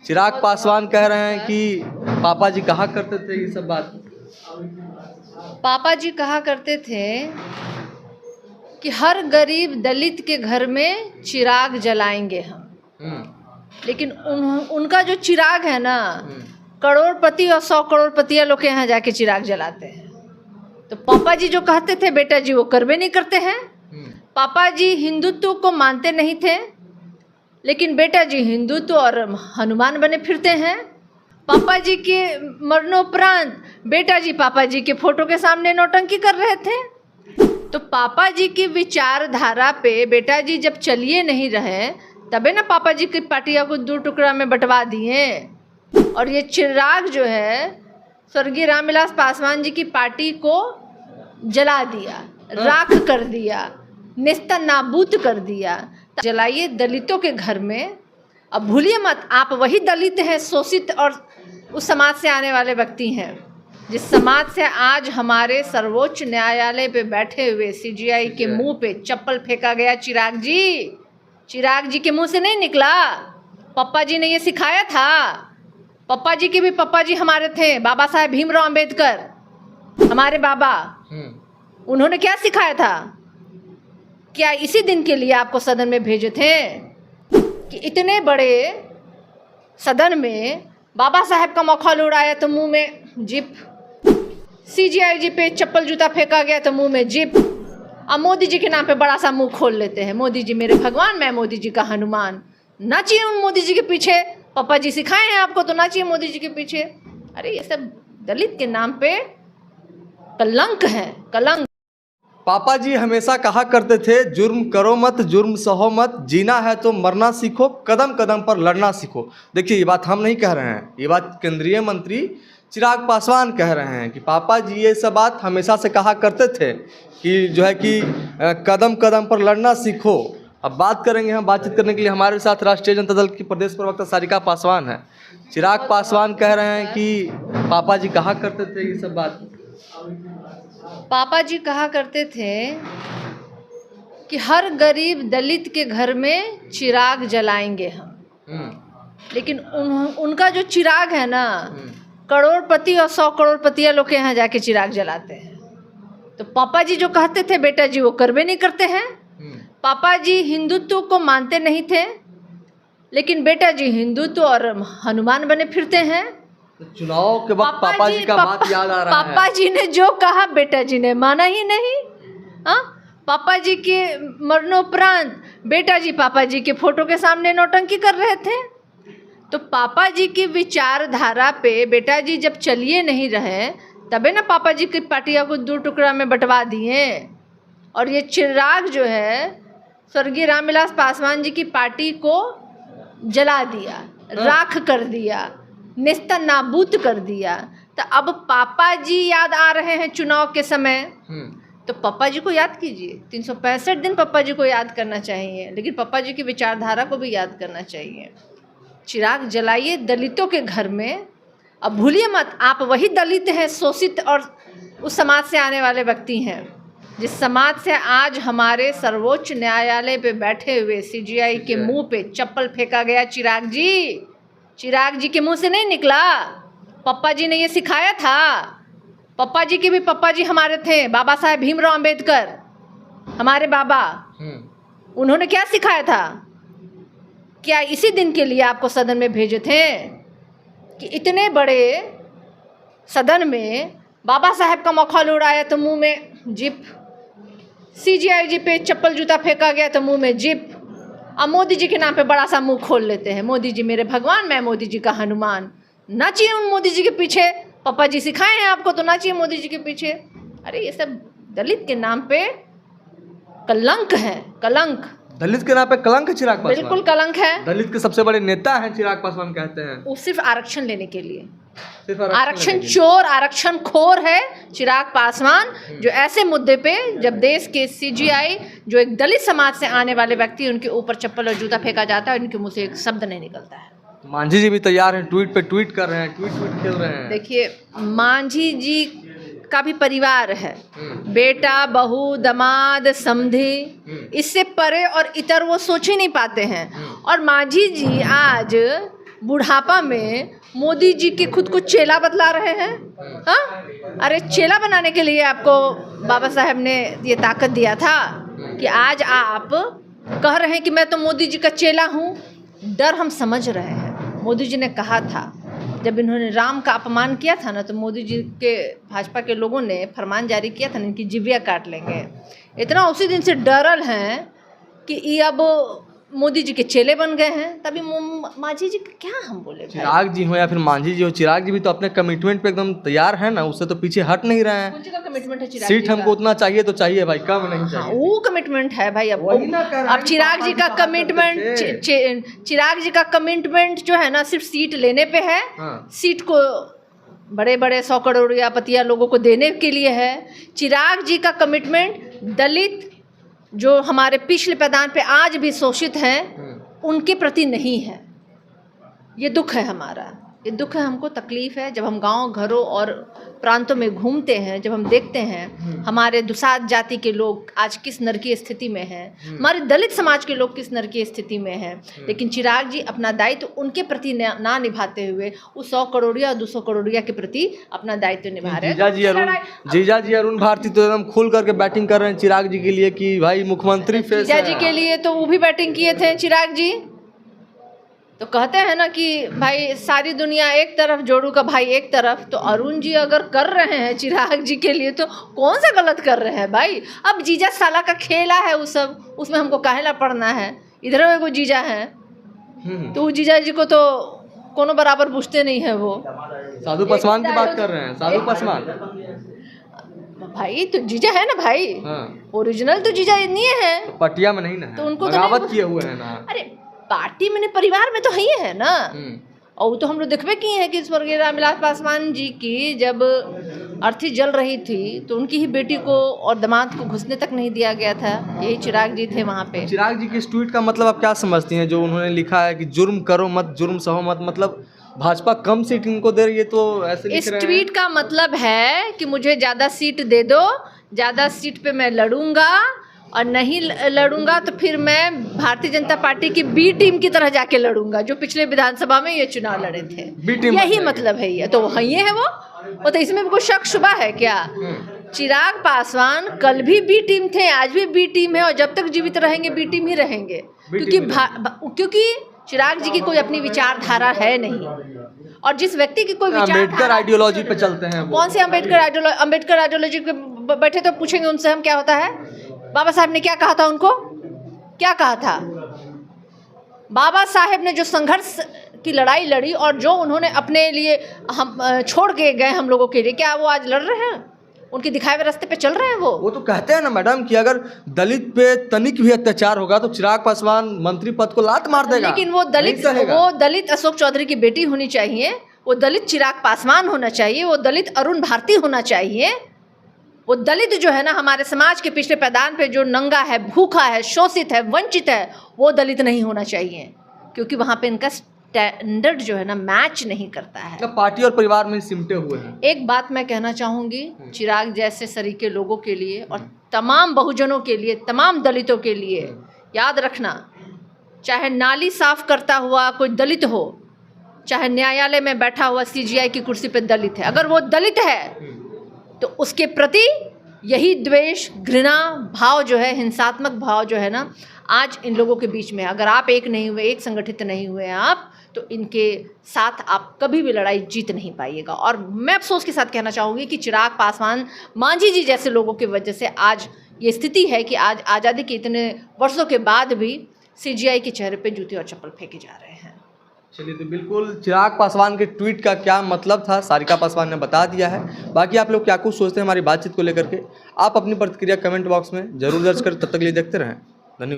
चिराग पासवान कह रहे हैं कि पापा जी कहा करते थे ये सब बात। पापा जी कहा करते थे कि हर गरीब दलित के घर में चिराग जलाएंगे हम। लेकिन उनका जो चिराग है ना, करोड़पति और 100 करोड़पतियां लोग के यहाँ जाके चिराग जलाते हैं। तो पापा जी जो कहते थे बेटा जी वो करवे नहीं करते हैं। पापा जी हिंदुत्व को मानते नहीं थे, लेकिन बेटा जी हिंदुत्व और हनुमान बने फिरते हैं। पापा जी के मरणोपरांत बेटा जी पापा जी के फोटो के सामने नौटंकी कर रहे थे। तो पापा जी की विचारधारा पे बेटा जी जब चलिए नहीं रहे, तबे ना पापा जी की पार्टियां को 2 टुकड़ा में बंटवा दिए। और ये चिराग जो है स्वर्गीय रामविलास पासवान जी की पार्टी को जला दिया, राख कर दिया, नेस्तनाबूद कर दिया। जलाइए दलितों के घर में। अब भूलिए मत, आप वही दलित हैं, शोषित और उस समाज से आने वाले व्यक्ति हैं जिस समाज से आज हमारे सर्वोच्च न्यायालय पे बैठे हुए सीजीआई के मुंह पे चप्पल फेंका गया। चिराग जी के मुंह से नहीं निकला, पप्पा जी ने ये सिखाया था। पप्पा जी के भी पप्पा जी हमारे थे, बाबा साहेब भीमराव अंबेडकर हमारे बाबा। उन्होंने क्या सिखाया था? क्या इसी दिन के लिए आपको सदन में भेजे थे कि इतने बड़े सदन में बाबा साहेब का मखौल उड़ाया तो मुंह में जिप, सीजीआई जी पे चप्पल जूता फेंका गया तो मुंह में जिप, अब मोदी जी के नाम पे बड़ा सा मुंह खोल लेते हैं। मोदी जी मेरे भगवान, मैं मोदी जी का हनुमान। नाचिए उन मोदी जी के पीछे, पापा जी सिखाए हैं आपको तो नाचिए मोदी जी के पीछे। अरे ये सब दलित के नाम पे कलंक है, कलंक। पापा जी हमेशा कहा करते थे जुर्म करो मत, जुर्म सहो मत, जीना है तो मरना सीखो, कदम कदम पर लड़ना सीखो। देखिए ये बात हम नहीं कह रहे हैं, ये बात केंद्रीय मंत्री चिराग पासवान कह रहे हैं कि पापा जी ये सब बात हमेशा से कहा करते थे कि जो है कि कदम कदम पर लड़ना सीखो। अब बात करेंगे हम, बातचीत करने के लिए हमारे साथ राष्ट्रीय जनता दल की प्रदेश प्रवक्ता सारिका पासवान है। चिराग पासवान कह रहे हैं कि पापा जी कहा करते थे ये सब बात। पापा जी कहा करते थे कि हर गरीब दलित के घर में चिराग जलाएंगे हम। लेकिन उनका जो चिराग है ना, करोड़पति और 100 करोड़पतियां लोग के यहाँ जाके चिराग जलाते हैं। तो पापा जी जो कहते थे बेटा जी वो करवे नहीं करते हैं। पापा जी हिंदुत्व को मानते नहीं थे, लेकिन बेटा जी हिंदुत्व और हनुमान बने फिरते हैं। तो चुनाव के वक्त पापा जी का बात याद आ रहा है। पापा जी ने जो कहा बेटा जी ने माना ही नहीं। हाँ, पापा जी के मरणोपरांत बेटा जी पापा जी के फोटो के सामने नौटंकी कर रहे थे। तो पापा जी की विचारधारा पे बेटा जी जब चलिए नहीं रहे, तबे ना पापा जी की पार्टियां को 2 टुकड़ा में बंटवा दिए। और ये चिराग जो है स्वर्गीय रामविलास पासवान जी की पार्टी को जला दिया, राख कर दिया, नेस्तनाबूद कर दिया। तो अब पापा जी याद आ रहे हैं चुनाव के समय, तो पापा जी को याद कीजिए। 365 दिन पापा जी को याद करना चाहिए, लेकिन पापा जी की विचारधारा को भी याद करना चाहिए। चिराग जलाइए दलितों के घर में। अब भूलिए मत, आप वही दलित हैं, शोषित और उस समाज से आने वाले व्यक्ति हैं जिस समाज से आज हमारे सर्वोच्च न्यायालय पे बैठे हुए सीजीआई के मुंह पे चप्पल फेंका गया। चिराग जी के मुंह से नहीं निकला, पप्पा जी ने ये सिखाया था। पप्पा जी के भी पप्पा जी हमारे थे, बाबा साहेब भीमराव अंबेडकर हमारे बाबा। उन्होंने क्या सिखाया था? क्या इसी दिन के लिए आपको सदन में भेजे थे कि इतने बड़े सदन में बाबा साहेब का मखौल उड़ाया तो मुंह में जिप, सीजीआई जी पे चप्पल जूता फेंका गया तो मुंह में जिप, अब मोदी जी के नाम पे बड़ा सा मुंह खोल लेते हैं। मोदी जी मेरे भगवान, मैं मोदी जी का हनुमान। नाचिए उन मोदी जी के पीछे, पापा जी सिखाए हैं आपको तो नाचिए मोदी जी के पीछे। अरे ये सब दलित के नाम पे कलंक है, कलंक। दलित के नाम पे कलंक है चिराग पासवान? बिल्कुल कलंक है। दलित के सबसे बड़े नेता हैं चिराग पासवान कहते हैं। वो सिर्फ आरक्षण लेने के लिए, आरक्षण चोर, आरक्षण खोर है चिराग पासवान, जो ऐसे मुद्दे पे जब देश के सीजीआई जो एक दलित समाज से आने वाले व्यक्ति उनके ऊपर चप्पल और जूता फेंका जाता है, उनके मुंह से एक शब्द नहीं निकलता है। मांझी जी भी तैयार हैं, ट्वीट पे ट्वीट कर रहे हैं, ट्वीट खेल रहे हैं। देखिए मांझी जी का भी परिवार है, बेटा, बहू, दामाद, समधी, इससे परे और इतर वो सोच ही नहीं पाते हैं। और मांझी जी आज बुढ़ापा में मोदी जी के खुद को चेला बतला रहे हैं। हाँ, अरे चेला बनाने के लिए आपको बाबा साहब ने ये ताकत दिया था कि आज आप कह रहे हैं कि मैं तो मोदी जी का चेला हूँ। डर हम समझ रहे हैं। मोदी जी ने कहा था, जब इन्होंने राम का अपमान किया था ना, तो मोदी जी के भाजपा के लोगों ने फरमान जारी किया था ना, इनकी जिविया काट लेंगे। इतना उसी दिन से डरल हैं कि ये अब मोदी जी के चेले बन गए हैं। तभी मांझी जी क्या हम बोले भाई? चिराग जी हो या फिर मांझी जी हो, चिराग जी भी तो अपने कमिटमेंट पे एकदम तैयार है ना, उससे तो पीछे हट नहीं रहे हैं। कौन सी का कमिटमेंट है चिराग सीट जी का? हमको उतना चाहिए तो चाहिए भाई, कम नहीं चाहिए। हाँ, वो कमिटमेंट है भाई। अब वही ना कह रहे हैं, चिराग जी का पापा जी कमिटमेंट, बात करते चिराग जी का कमिटमेंट जो है ना, सिर्फ सीट लेने पे है। हाँ। सीट को बड़े बड़े 100 करोड़िया पतिया लोगों को देने के लिए है। चिराग जी का कमिटमेंट दलित जो हमारे पिछले पैदान पे आज भी शोषित हैं उनके प्रति नहीं है। ये दुख है हमारा, ये दुख है, हमको तकलीफ़ है। जब हम गांव घरों और प्रांतों में घूमते हैं, जब हम देखते हैं हमारे दुसाध जाति के लोग आज किस नरकीय स्थिति में हैं, हमारे दलित समाज के लोग किस नरकीय स्थिति में हैं, लेकिन चिराग जी अपना दायित्व उनके प्रति ना निभाते हुए उस 100 करोड़िया 200 करोड़िया के प्रति अपना दायित्व निभा रहे हैं। जीजा जी अरुण भारती तो एकदम खुल करके बैटिंग कर रहे हैं चिराग जी के लिए कि भाई मुख्यमंत्री फेस जीजा जी के लिए तो वो भी बैटिंग किए थे चिराग जी। तो कहते हैं ना कि भाई सारी दुनिया एक तरफ, जोड़ू का भाई एक तरफ। तो अरुण जी अगर कर रहे हैं चिराग जी के लिए तो कौन सा गलत कर रहे हैं भाई? अब जीजा साला का खेला है वो सब, उसमें हमको काहेला पड़ना है? इधर एगो जीजा है तो वो जीजा जी को तो कोनो बराबर पूछते नहीं है। वो साधु पासवान की बात कर रहे हैं, साधु पासवान भाई तो जीजा है ना भाई। हाँ। ओरिजिनल तो जीजा नहीं है, पटिया में नहीं ना है, तो उनको बगावत किए हुए हैं ना। अरे पार्टी में परिवार में तो ही है ना। और वो तो हम लोग देखबे किए हैं कि स्वर्गीय रामविलास पासवान जी की जब अर्थी जल रही थी तो उनकी ही बेटी को और दामाद को घुसने तक नहीं दिया गया था। यही चिराग जी थे वहाँ पे। चिराग जी के इस ट्वीट का मतलब आप क्या समझती हैं, जो उन्होंने लिखा है कि जुर्म करो मत जुर्म सहो मत, मतलब भाजपा कम सीट इनको दे रही है, तो ऐसे लिख इस रहे हैं। ट्वीट का मतलब है कि मुझे ज़्यादा सीट दे दो, ज़्यादा सीट पे मैं लड़ूंगा, और नहीं लड़ूंगा तो फिर मैं भारतीय जनता पार्टी की बी टीम की तरह जाके लड़ूंगा, जो पिछले विधानसभा में ये चुनाव लड़े थे। यही मतलब है ये। तो ये है वो तो इसमें कोई शक शुबा है क्या? चिराग पासवान कल भी बी टीम थे, आज भी बी टीम है, और जब तक जीवित रहेंगे बी टीम ही रहेंगे। क्योंकि चिराग जी की कोई अपनी विचारधारा है नहीं, और जिस व्यक्ति की कोई अम्बेडकर आइडियोलॉजी पे चलते हैं। कौन से अम्बेडकर आइडियोलॉजी पे बैठे तो पूछेंगे उनसे हम क्या होता है। बाबा साहब ने क्या कहा था उनको? क्या कहा था? बाबा साहेब ने जो संघर्ष की लड़ाई लड़ी और जो उन्होंने अपने लिए हम छोड़ के गए हम लोगों के लिए, क्या वो आज लड़ रहे हैं? उनके दिखाए हुए रास्ते पे चल रहे हैं वो तो कहते हैं ना मैडम कि अगर दलित पे तनिक भी अत्याचार होगा तो चिराग पासवान मंत्री पद को लात मार देगा। लेकिन वो दलित अशोक चौधरी की बेटी होनी चाहिए, वो दलित चिराग पासवान होना चाहिए, वो दलित अरुण भारती होना चाहिए। वो दलित जो है ना हमारे समाज के पिछले पैदान पे जो नंगा है, भूखा है, शोषित है, वंचित है, वो दलित नहीं होना चाहिए, क्योंकि वहाँ पे इनका स्टैंडर्ड जो है ना मैच नहीं करता है। मतलब पार्टी और परिवार में सिमटे हुए हैं। एक बात मैं कहना चाहूँगी चिराग जैसे सरीके लोगों के लिए और तमाम बहुजनों के लिए, तमाम दलितों के लिए, याद रखना, चाहे नाली साफ करता हुआ कोई दलित हो, चाहे न्यायालय में बैठा हुआ CGI की कुर्सी पे दलित है, अगर वो दलित है तो उसके प्रति यही द्वेष, घृणा भाव जो है, हिंसात्मक भाव जो है ना, आज इन लोगों के बीच में, अगर आप एक नहीं हुए, एक संगठित नहीं हुए आप, तो इनके साथ आप कभी भी लड़ाई जीत नहीं पाइएगा। और मैं अफसोस के साथ कहना चाहूँगी कि चिराग पासवान, मांझी जी जैसे लोगों की वजह से आज ये स्थिति है कि आज आज़ादी के इतने वर्षों के बाद भी CGI के चेहरे पे जूते और चप्पल फेंके जा रहे हैं। चलिए, तो बिल्कुल चिराग पासवान के ट्वीट का क्या मतलब था सारिका पासवान ने बता दिया है। बाकी आप लोग क्या कुछ सोचते हैं हमारी बातचीत को लेकर के, आप अपनी प्रतिक्रिया कमेंट बॉक्स में जरूर दर्ज करें। तब तक के लिए देखते रहें